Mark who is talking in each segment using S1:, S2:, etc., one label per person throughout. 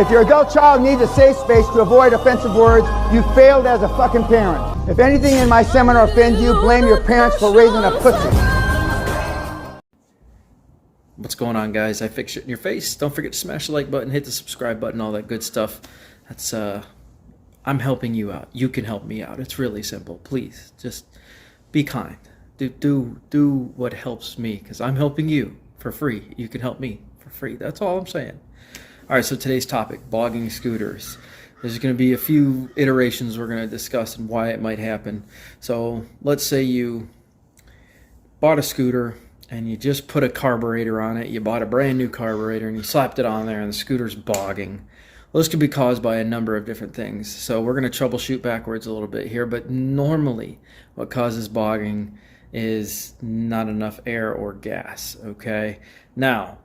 S1: If your adult child needs a safe space to avoid offensive words, you failed as a fucking parent. If anything in my seminar offends you, blame your parents for raising a pussy.
S2: What's going on, guys? I fixed it in your face. Don't forget to smash the like button, hit the subscribe button, all that good stuff. That's I'm helping you out. You can help me out. It's really simple. Please just be kind. Do what helps me, because I'm helping you for free. You can help me for free. That's all I'm saying. All right, so today's topic, bogging scooters. There's going to be a few iterations we're going to discuss and why it might happen. So let's say you bought a scooter and you just put a carburetor on it. You bought a brand new carburetor and you slapped it on there and the scooter's bogging. Well, this could be caused by a number of different things. So we're going to troubleshoot backwards a little bit here, but normally what causes bogging is not enough air or gas, okay? Now,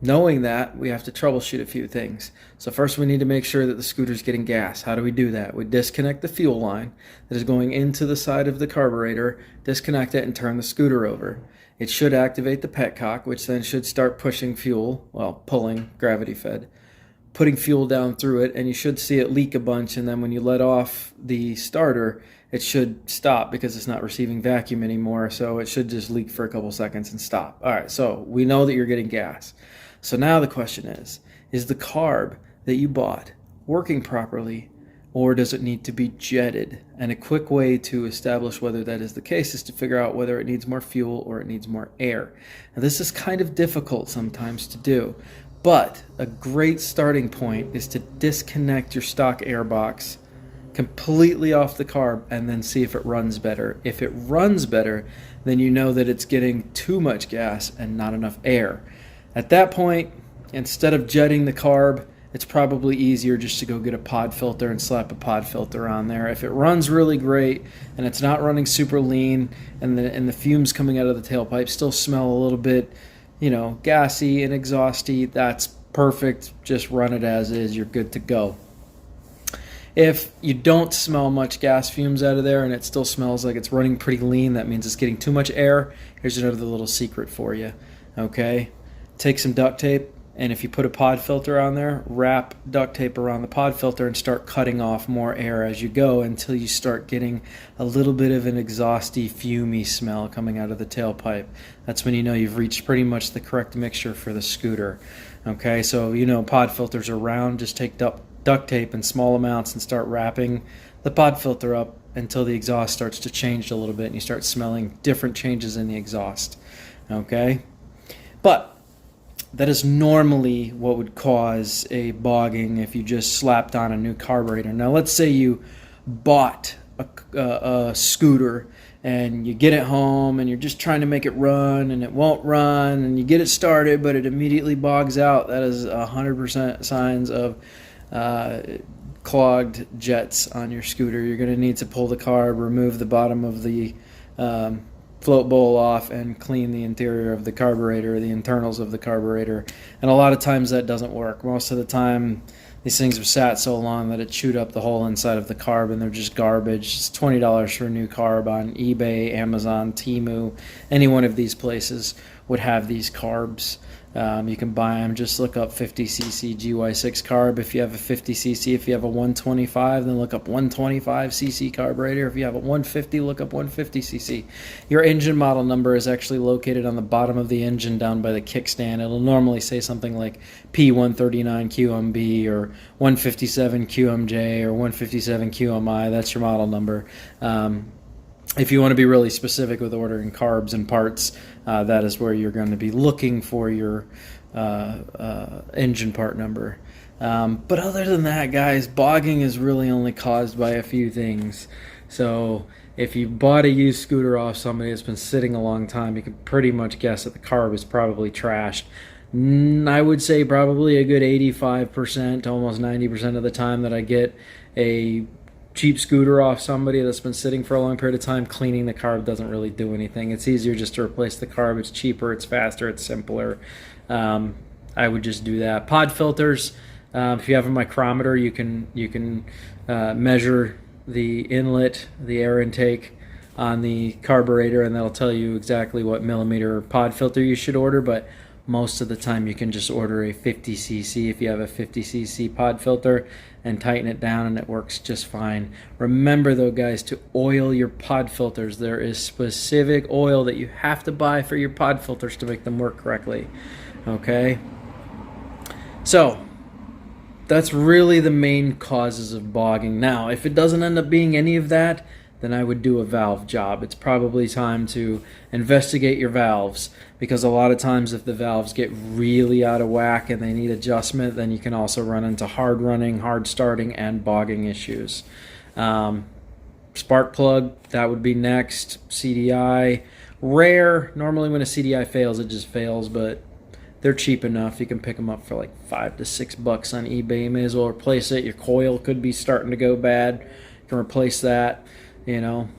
S2: knowing that, we have to troubleshoot a few things. So first we need to make sure that the scooter's getting gas. How do we do that? We disconnect the fuel line that is going into the side of the carburetor, disconnect it and turn the scooter over. It should activate the petcock, which then should start pushing fuel, well, pulling, gravity fed, putting fuel down through it, and you should see it leak a bunch, and then when you let off the starter, it should stop because it's not receiving vacuum anymore, so it should just leak for a couple seconds and stop. All right, so we know that you're getting gas. So now the question is the carb that you bought working properly, or does it need to be jetted? And a quick way to establish whether that is the case is to figure out whether it needs more fuel or it needs more air. Now this is kind of difficult sometimes to do, but a great starting point is to disconnect your stock air box completely off the carb and then see if it runs better. If it runs better, then you know that it's getting too much gas and not enough air. At that point, instead of jetting the carb, it's probably easier just to go get a pod filter and slap a pod filter on there. If it runs really great and it's not running super lean and the fumes coming out of the tailpipe still smell a little bit, you know, gassy and exhausty, that's perfect. Just run it as is. You're good to go. If you don't smell much gas fumes out of there and it still smells like it's running pretty lean, that means it's getting too much air. Here's another little secret for you, okay? Take some duct tape, and if you put a pod filter on there, wrap duct tape around the pod filter and start cutting off more air as you go until you start getting a little bit of an exhausty, fumey smell coming out of the tailpipe. That's when you know you've reached pretty much the correct mixture for the scooter. Okay, so you know pod filters are round. Just take duct tape in small amounts and start wrapping the pod filter up until the exhaust starts to change a little bit and you start smelling different changes in the exhaust. Okay, but that is normally what would cause a bogging if you just slapped on a new carburetor. Now let's say you bought a scooter and you get it home and you're just trying to make it run and it won't run, and you get it started but it immediately bogs out. That is 100% signs of clogged jets on your scooter. You're going to need to pull the carb, remove the bottom of the float bowl off, and clean the interior of the carburetor, the internals of the carburetor. And a lot of times that doesn't work. Most of the time these things have sat so long that it chewed up the whole inside of the carb and they're just garbage. It's $20 for a new carb on eBay, Amazon, Temu. Any one of these places would have these carbs. You can buy them. Just look up 50cc GY6 carb if you have a 50cc. If you have a 125, then look up 125cc carburetor. If you have a 150, look up 150cc. Your engine model number is actually located on the bottom of the engine down by the kickstand. It'll normally say something like P139QMB or 157QMJ or 157QMI. That's your model number. If you want to be really specific with ordering carbs and parts, that is where you're going to be looking for your engine part number. But other than that, guys, bogging is really only caused by a few things. So if you bought a used scooter off somebody that's been sitting a long time, you can pretty much guess that the carb is probably trashed. I would say probably a good 85% to almost 90% of the time that I get a cheap scooter off somebody that's been sitting for a long period of time, cleaning the carb doesn't really do anything. It's easier just to replace the carb. It's cheaper, it's faster, it's simpler. I would just do that. Pod filters, if you have a micrometer, you can measure the inlet, the air intake on the carburetor, and that'll tell you exactly what millimeter pod filter you should order. But Most of the time you can just order a 50cc if you have a 50cc pod filter and tighten it down, and it works just fine. Remember though, guys, to oil your pod filters. There is specific oil that you have to buy for your pod filters to make them work correctly. Okay? So that's really the main causes of bogging. Now, if it doesn't end up being any of that, then I would do a valve job. It's probably time to investigate your valves, because a lot of times if the valves get really out of whack and they need adjustment, then you can also run into hard running, hard starting, and bogging issues. Spark plug, that would be next. CDI, rare. Normally when a CDI fails, it just fails, but they're cheap enough. You can pick them up for like $5 to $6 on eBay. You may as well replace it. Your coil could be starting to go bad. You can replace that, you know.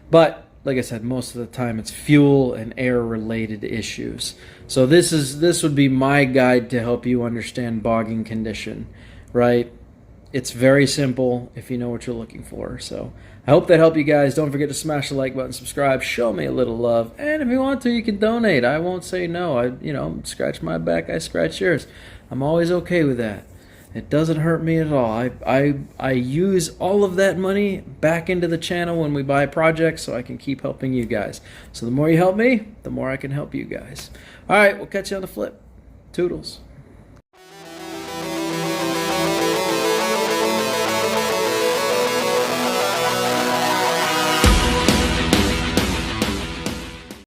S2: But like I said, most of the time it's fuel and air related issues. So this would be my guide to help you understand bogging condition, right? It's very simple if you know what you're looking for. So I hope that helped you guys. Don't forget to smash the like button, subscribe, show me a little love, and if you want to, you can donate. I won't say no. Scratch my back, I scratch yours. I'm always okay with that. It doesn't hurt me at all. I use all of that money back into the channel when we buy projects, so I can keep helping you guys. So the more you help me, the more I can help you guys. All right, we'll catch you on the flip. Toodles.